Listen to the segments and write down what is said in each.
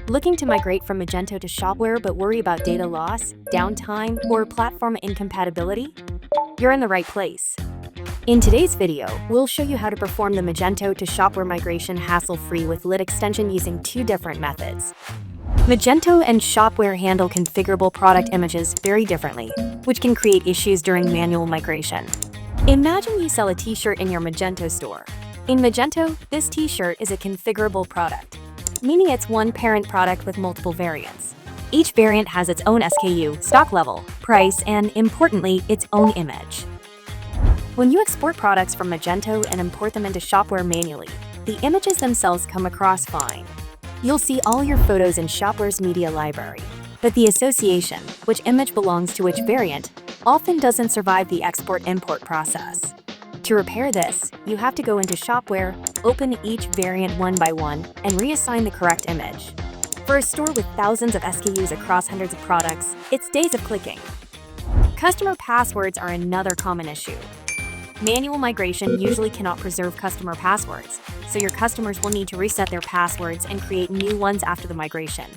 Looking to migrate from Magento to Shopware but worry about data loss, downtime, or platform incompatibility? You're in the right place. In today's video, we'll show you how to perform the Magento to Shopware migration hassle-free with LitExtension using two different methods. Magento and Shopware handle configurable product images very differently, which can create issues during manual migration. Imagine you sell a t-shirt in your Magento store. In Magento, this t-shirt is a configurable product, meaning it's one parent product with multiple variants. Each variant has its own SKU, stock level, price, and, importantly, its own image. When you export products from Magento and import them into Shopware manually, the images themselves come across fine. You'll see all your photos in Shopware's media library, but the association, which image belongs to which variant, often doesn't survive the export-import process. To repair this, you have to go into Shopware, open each variant one by one, and reassign the correct image. For a store with thousands of SKUs across hundreds of products, it's days of clicking. Customer passwords are another common issue. Manual migration usually cannot preserve customer passwords, so your customers will need to reset their passwords and create new ones after the migration.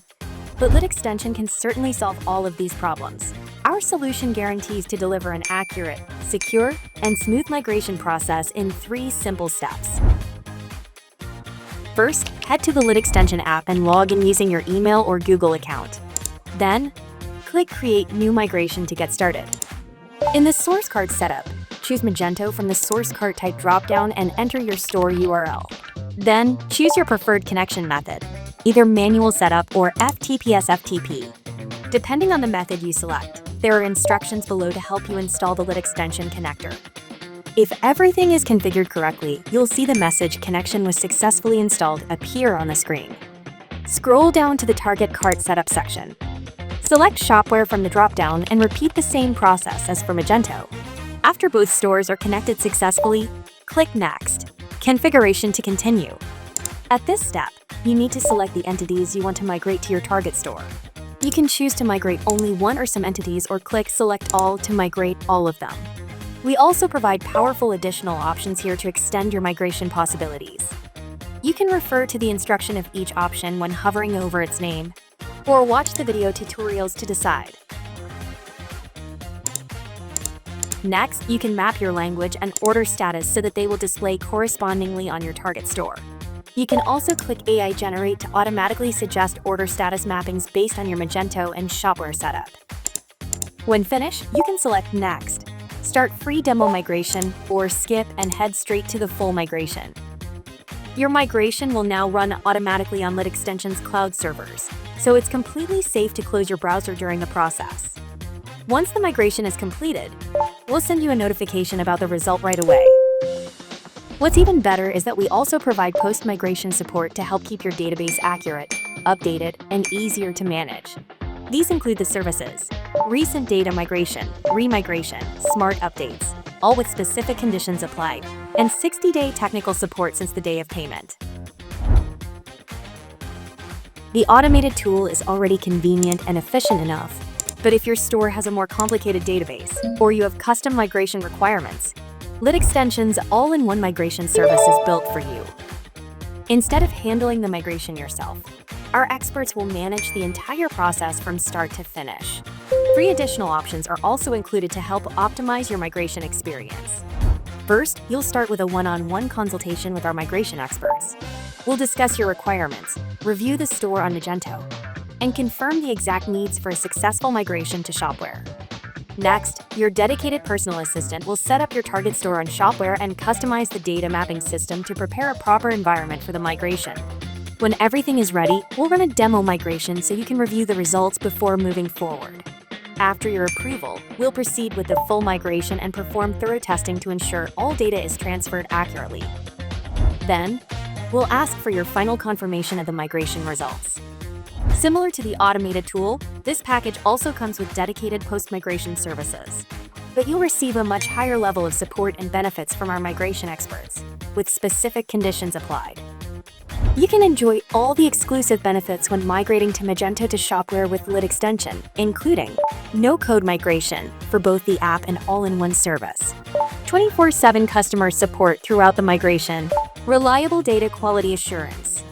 But LitExtension can certainly solve all of these problems. Our solution guarantees to deliver an accurate, secure, and smooth migration process in 3 simple steps. First, head to the LitExtension app and log in using your email or Google account. Then, click Create New Migration to get started. In the source card setup, choose Magento from the source card type dropdown and enter your store URL. Then, choose your preferred connection method, either manual setup or FTPS/FTP. Depending on the method you select, there are instructions below to help you install the LitExtension connector. If everything is configured correctly, you'll see the message "Connection was successfully installed" appear on the screen. Scroll down to the target cart setup section. Select Shopware from the dropdown and repeat the same process as for Magento. After both stores are connected successfully, click Next. Configuration to continue. At this step, you need to select the entities you want to migrate to your target store. You can choose to migrate only one or some entities or click Select All to migrate all of them. We also provide powerful additional options here to extend your migration possibilities. You can refer to the instruction of each option when hovering over its name, or watch the video tutorials to decide. Next, you can map your language and order status so that they will display correspondingly on your target store. You can also click AI Generate to automatically suggest order status mappings based on your Magento and Shopware setup. When finished, you can select Next, start free demo migration, or skip and head straight to the full migration. Your migration will now run automatically on LitExtension's cloud servers, so it's completely safe to close your browser during the process. Once the migration is completed, we'll send you a notification about the result right away. What's even better is that we also provide post-migration support to help keep your database accurate, updated, and easier to manage. These include the services: recent data migration, remigration, smart updates, all with specific conditions applied, and 60-day technical support since the day of payment. The automated tool is already convenient and efficient enough, but if your store has a more complicated database, or you have custom migration requirements, LitExtension's all-in-one migration service is built for you. Instead of handling the migration yourself, our experts will manage the entire process from start to finish. 3 additional options are also included to help optimize your migration experience. First, you'll start with a one-on-one consultation with our migration experts. We'll discuss your requirements, review the store on Magento, and confirm the exact needs for a successful migration to Shopware. Next, your dedicated personal assistant will set up your target store on Shopware and customize the data mapping system to prepare a proper environment for the migration. When everything is ready, we'll run a demo migration so you can review the results before moving forward. After your approval, we'll proceed with the full migration and perform thorough testing to ensure all data is transferred accurately. Then, we'll ask for your final confirmation of the migration results. Similar to the automated tool, this package also comes with dedicated post-migration services. But you'll receive a much higher level of support and benefits from our migration experts, with specific conditions applied. You can enjoy all the exclusive benefits when migrating to Magento to Shopware with LitExtension, including no-code migration for both the app and all-in-one service, 24/7 customer support throughout the migration, reliable data quality assurance,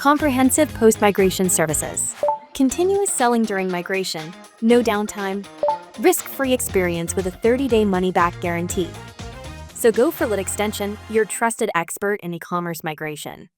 Comprehensive post-migration services. Continuous selling during migration, no downtime, risk-free experience with a 30-day money-back guarantee. So go for LitExtension, your trusted expert in e-commerce migration.